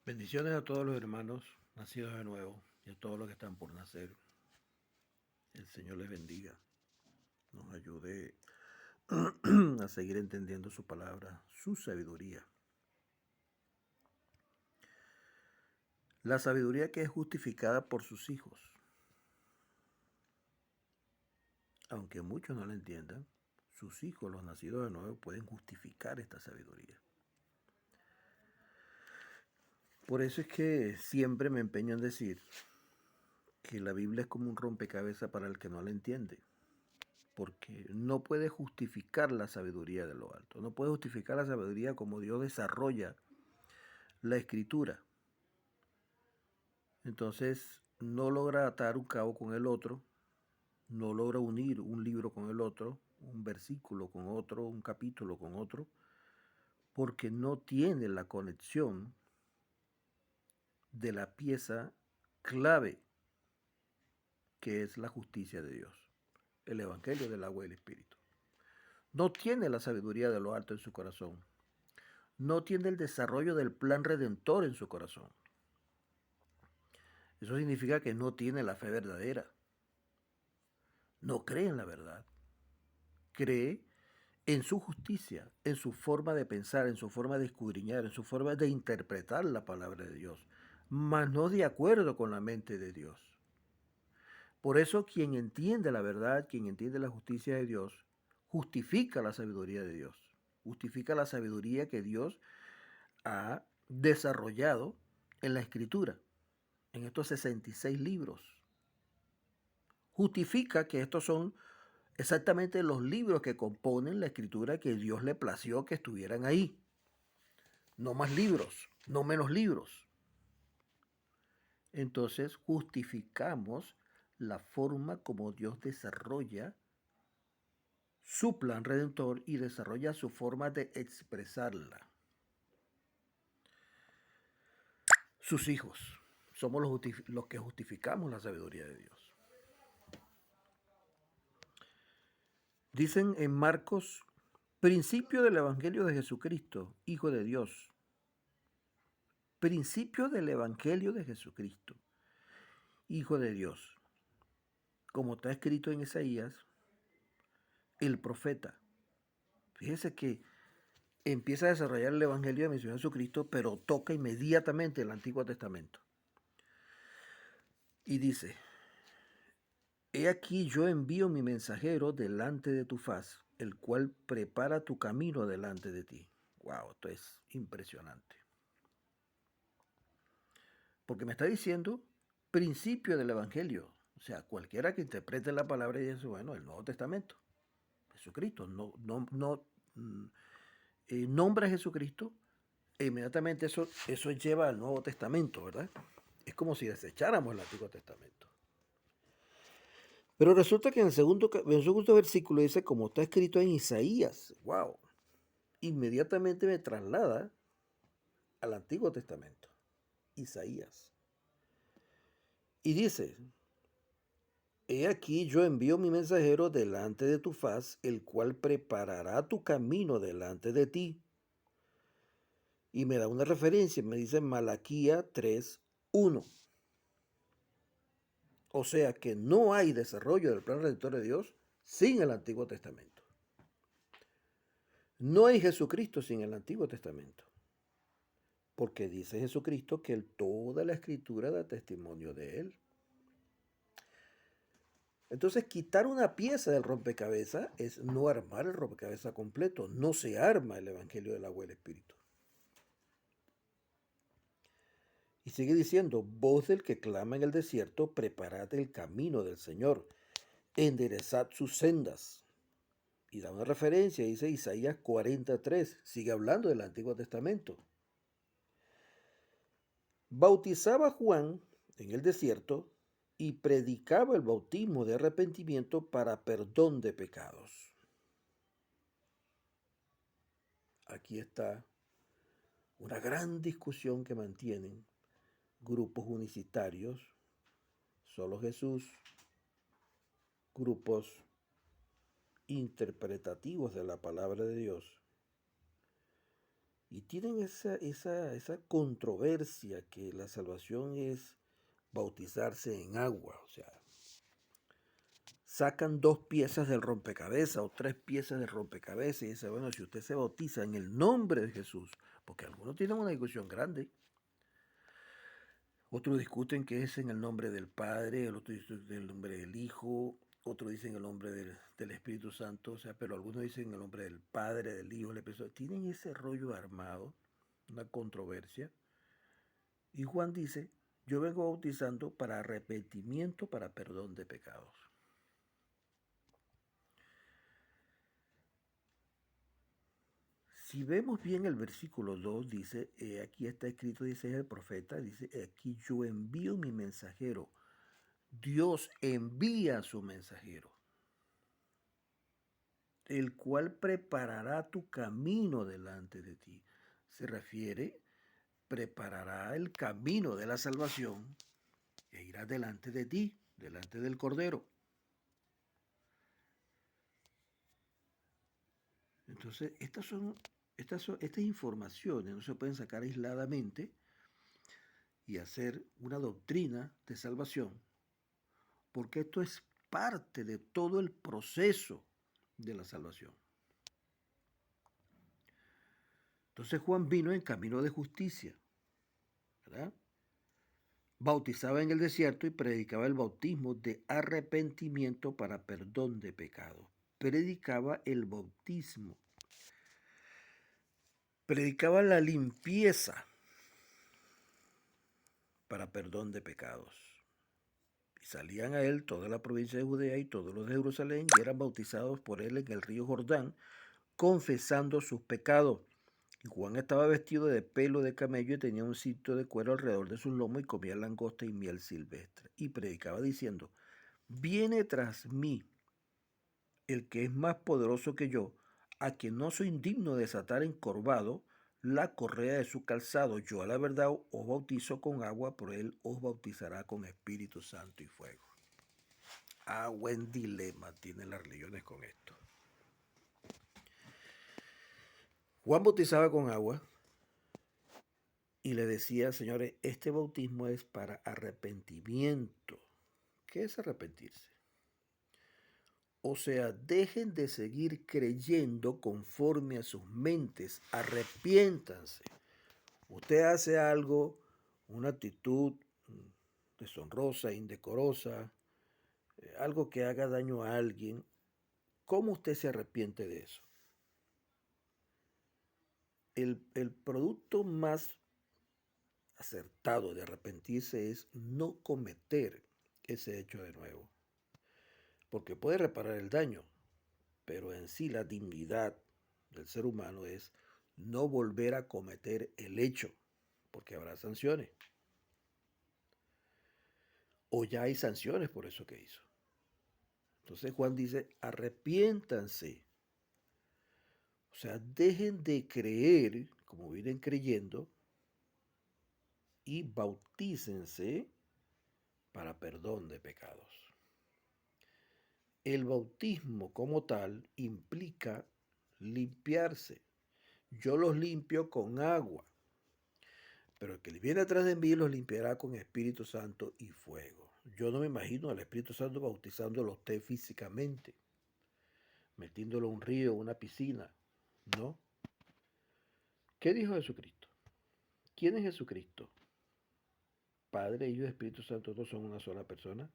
Bendiciones a todos los hermanos nacidos de nuevo y a todos los que están por nacer. El Señor les bendiga, nos ayude a seguir entendiendo su palabra, su sabiduría. La sabiduría que es justificada por sus hijos. Aunque muchos no la entiendan, sus hijos, los nacidos de nuevo, pueden justificar esta sabiduría. Por eso es que siempre me empeño en decir que la Biblia es como un rompecabezas para el que no la entiende. Porque no puede justificar la sabiduría de lo alto, no puede justificar la sabiduría como Dios desarrolla la escritura. Entonces no logra atar un cabo con el otro, no logra unir un libro con el otro, un versículo con otro, un capítulo con otro, porque no tiene la conexión de la pieza clave que es la justicia de Dios, el Evangelio del agua y el Espíritu. No tiene la sabiduría de lo alto en su corazón, no tiene el desarrollo del plan redentor en su corazón. Eso significa que no tiene la fe verdadera. No cree en la verdad. Cree en su justicia, en su forma de pensar, en su forma de escudriñar, en su forma de interpretar la palabra de Dios, mas no de acuerdo con la mente de Dios. Por eso quien entiende la verdad, quien entiende la justicia de Dios, justifica la sabiduría de Dios, justifica la sabiduría que Dios ha desarrollado en la Escritura, en estos 66 libros. Justifica que estos son exactamente los libros que componen la escritura que Dios le plació que estuvieran ahí. No más libros, no menos libros. Entonces justificamos la forma como Dios desarrolla su plan redentor y desarrolla su forma de expresarla. Sus hijos somos los que justificamos la sabiduría de Dios. Dicen en Marcos, principio del Evangelio de Jesucristo, Hijo de Dios. Principio del Evangelio de Jesucristo, Hijo de Dios. Como está escrito en Isaías, el profeta. Fíjese que empieza a desarrollar el Evangelio de mi Señor Jesucristo, pero toca inmediatamente el Antiguo Testamento. Y dice, he aquí yo envío mi mensajero delante de tu faz, el cual prepara tu camino delante de ti. Wow, esto es impresionante. Porque me está diciendo principio del Evangelio. O sea, cualquiera que interprete la palabra de Jesús, bueno, el Nuevo Testamento, Jesucristo, nombra a Jesucristo e inmediatamente eso lleva al Nuevo Testamento, ¿verdad? Es como si desecháramos el Antiguo Testamento. Pero resulta que en el segundo versículo dice, como está escrito en Isaías, wow, inmediatamente me traslada al Antiguo Testamento, Isaías. Y dice, he aquí yo envío mi mensajero delante de tu faz, el cual preparará tu camino delante de ti. Y me da una referencia, me dice Malaquía 3:1. O sea que no hay desarrollo del plan redentor de Dios sin el Antiguo Testamento. No hay Jesucristo sin el Antiguo Testamento. Porque dice Jesucristo que toda la escritura da testimonio de él. Entonces, quitar una pieza del rompecabezas es no armar el rompecabezas completo. No se arma el Evangelio del agua y el Espíritu. Y sigue diciendo, voz del que clama en el desierto, preparad el camino del Señor, enderezad sus sendas. Y da una referencia, dice Isaías 43, sigue hablando del Antiguo Testamento. Bautizaba Juan en el desierto y predicaba el bautismo de arrepentimiento para perdón de pecados. Aquí está una gran discusión que mantienen grupos unicitarios, solo Jesús, grupos interpretativos de la palabra de Dios Y tienen esa controversia que la salvación es bautizarse en agua. O sea, sacan dos piezas del rompecabezas o tres piezas del rompecabezas y dicen, bueno, si usted se bautiza en el nombre de Jesús, porque algunos tienen una discusión grande, otros discuten que es en el nombre del Padre, el otro dice en el nombre del Hijo, otros dicen en el nombre del Espíritu Santo, o sea, pero algunos dicen en el nombre del Padre, del Hijo, del Espíritu Santo. Tienen ese rollo armado, una controversia. Y Juan dice, yo vengo bautizando para arrepentimiento, para perdón de pecados. Si vemos bien el versículo 2, dice, aquí está escrito, dice el profeta, dice, aquí yo envío mi mensajero. Dios envía a su mensajero, el cual preparará tu camino delante de ti. Se refiere, preparará el camino de la salvación e irá delante de ti, delante del Cordero. Entonces, estas informaciones no se pueden sacar aisladamente y hacer una doctrina de salvación, porque esto es parte de todo el proceso de la salvación. Entonces Juan vino en camino de justicia, ¿verdad? Bautizaba en el desierto y predicaba el bautismo de arrepentimiento para perdón de pecados. Predicaba el bautismo. Predicaba la limpieza para perdón de pecados. Y salían a él toda la provincia de Judea y todos los de Jerusalén y eran bautizados por él en el río Jordán, confesando sus pecados. Y Juan estaba vestido de pelo de camello y tenía un cinto de cuero alrededor de sus lomos y comía langosta y miel silvestre. Y predicaba diciendo, viene tras mí el que es más poderoso que yo, a quien no soy digno de desatar encorvado la correa de su calzado. Yo a la verdad os bautizo con agua, pero él os bautizará con Espíritu Santo y fuego. Buen dilema tienen las religiones con esto. Juan bautizaba con agua y le decía, señores, este bautismo es para arrepentimiento. ¿Qué es arrepentirse? O sea, dejen de seguir creyendo conforme a sus mentes, arrepiéntanse. Usted hace algo, una actitud deshonrosa, indecorosa, algo que haga daño a alguien, ¿cómo usted se arrepiente de eso? El producto más acertado de arrepentirse es no cometer ese hecho de nuevo. Porque puede reparar el daño, pero en sí la dignidad del ser humano es no volver a cometer el hecho, porque habrá sanciones. O ya hay sanciones por eso que hizo. Entonces Juan dice, arrepiéntanse. O sea, dejen de creer como vienen creyendo y bautícense para perdón de pecados. El bautismo como tal implica limpiarse. Yo los limpio con agua, pero el que viene atrás de mí los limpiará con Espíritu Santo y fuego. Yo no me imagino al Espíritu Santo bautizándolo a usted físicamente, metiéndolo en un río, en una piscina, ¿no? ¿Qué dijo Jesucristo? ¿Quién es Jesucristo? Padre, Hijo y Espíritu Santo, todos son una sola persona.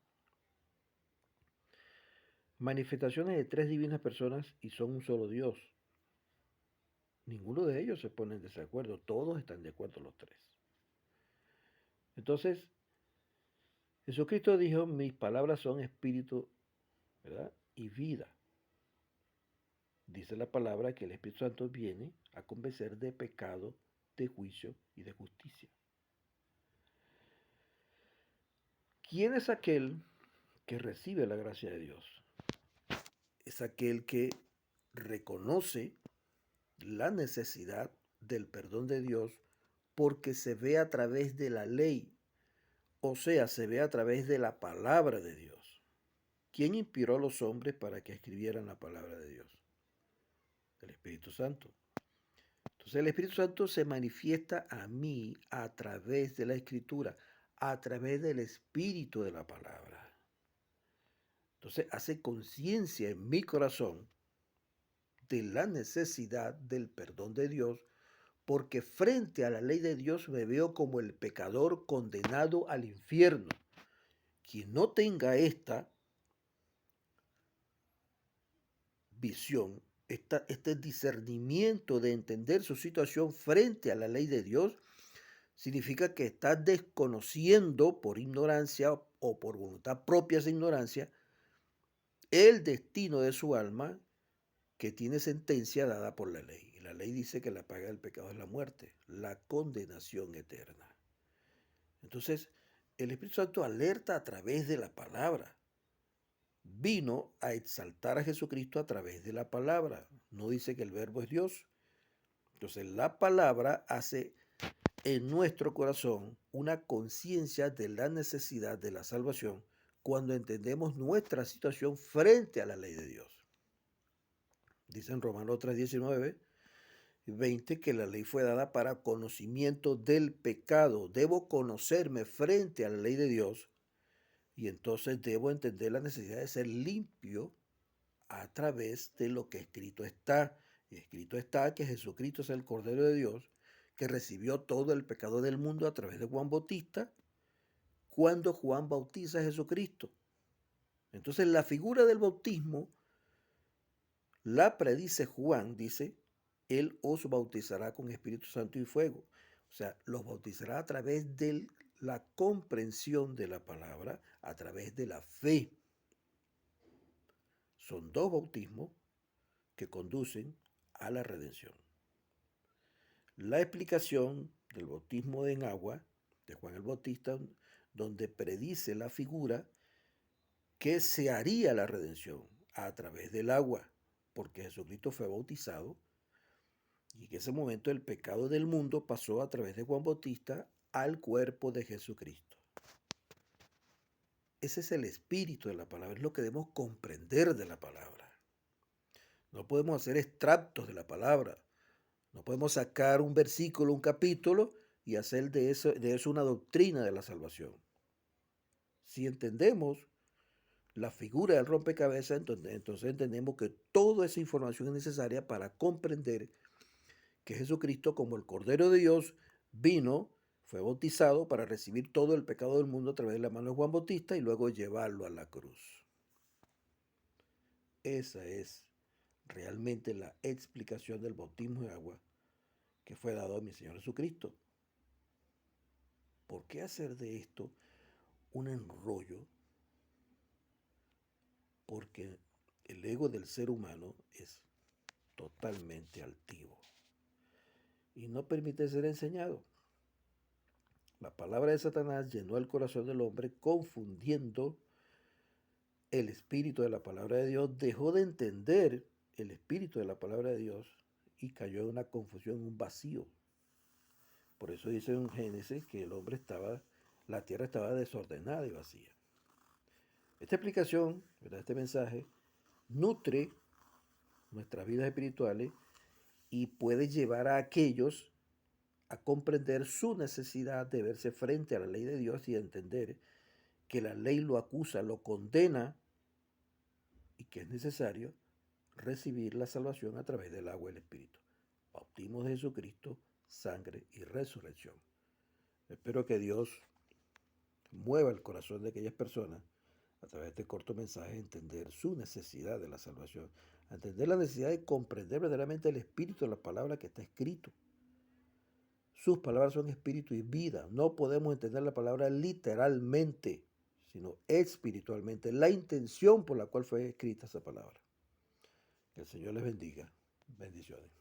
Manifestaciones de tres divinas personas y son un solo Dios. Ninguno de ellos se pone en desacuerdo, todos están de acuerdo los tres. Entonces, Jesucristo dijo, mis palabras son espíritu, ¿verdad? Y vida. Dice la palabra que el Espíritu Santo viene a convencer de pecado, de juicio y de justicia. ¿Quién es aquel que recibe la gracia de Dios? Es aquel que reconoce la necesidad del perdón de Dios porque se ve a través de la ley, o sea, se ve a través de la palabra de Dios. ¿Quién inspiró a los hombres para que escribieran la palabra de Dios? El Espíritu Santo. Entonces el Espíritu Santo se manifiesta a mí a través de la Escritura, a través del Espíritu de la palabra. Entonces hace conciencia en mi corazón de la necesidad del perdón de Dios, porque frente a la ley de Dios me veo como el pecador condenado al infierno. Quien no tenga esta visión, este discernimiento de entender su situación frente a la ley de Dios, significa que está desconociendo por ignorancia o por voluntad propia de ignorancia el destino de su alma, que tiene sentencia dada por la ley. Y la ley dice que la paga del pecado es la muerte, la condenación eterna. Entonces, el Espíritu Santo alerta a través de la palabra. Vino a exaltar a Jesucristo a través de la palabra. No dice que el verbo es Dios. Entonces, la palabra hace en nuestro corazón una conciencia de la necesidad de la salvación cuando entendemos nuestra situación frente a la ley de Dios. Dice en Romanos 3:19 y 20 que la ley fue dada para conocimiento del pecado. Debo conocerme frente a la ley de Dios y entonces debo entender la necesidad de ser limpio a través de lo que escrito está. Y escrito está que Jesucristo es el Cordero de Dios, que recibió todo el pecado del mundo a través de Juan Bautista, cuando Juan bautiza a Jesucristo. Entonces la figura del bautismo la predice Juan, dice, Él os bautizará con Espíritu Santo y fuego. O sea, los bautizará a través de la comprensión de la palabra, a través de la fe. Son dos bautismos que conducen a la redención. La explicación del bautismo en agua de Juan el Bautista, donde predice la figura que se haría la redención a través del agua, porque Jesucristo fue bautizado y en ese momento el pecado del mundo pasó a través de Juan Bautista al cuerpo de Jesucristo. Ese es el espíritu de la palabra, es lo que debemos comprender de la palabra. No podemos hacer extractos de la palabra, no podemos sacar un versículo, un capítulo y hacer de eso una doctrina de la salvación. Si entendemos la figura del rompecabezas, entonces entendemos que toda esa información es necesaria para comprender que Jesucristo, como el Cordero de Dios, vino, fue bautizado para recibir todo el pecado del mundo a través de la mano de Juan Bautista y luego llevarlo a la cruz. Esa es realmente la explicación del bautismo de agua que fue dado a mi Señor Jesucristo. ¿Por qué hacer de esto un enrollo? Porque el ego del ser humano es totalmente altivo y no permite ser enseñado. La palabra de Satanás llenó el corazón del hombre confundiendo el espíritu de la palabra de Dios, dejó de entender el espíritu de la palabra de Dios y cayó en una confusión, en un vacío. Por eso dice en Génesis que la tierra estaba desordenada y vacía. Esta explicación, este mensaje, nutre nuestras vidas espirituales y puede llevar a aquellos a comprender su necesidad de verse frente a la ley de Dios y entender que la ley lo acusa, lo condena y que es necesario recibir la salvación a través del agua y el Espíritu. Bautismo de Jesucristo, sangre y resurrección. Espero que Dios mueva el corazón de aquellas personas a través de este corto mensaje a entender su necesidad de la salvación, a entender la necesidad de comprender verdaderamente el espíritu de la palabra que está escrito. Sus palabras son espíritu y vida. No podemos entender la palabra literalmente, sino espiritualmente, la intención por la cual fue escrita esa palabra. Que el Señor les bendiga. Bendiciones.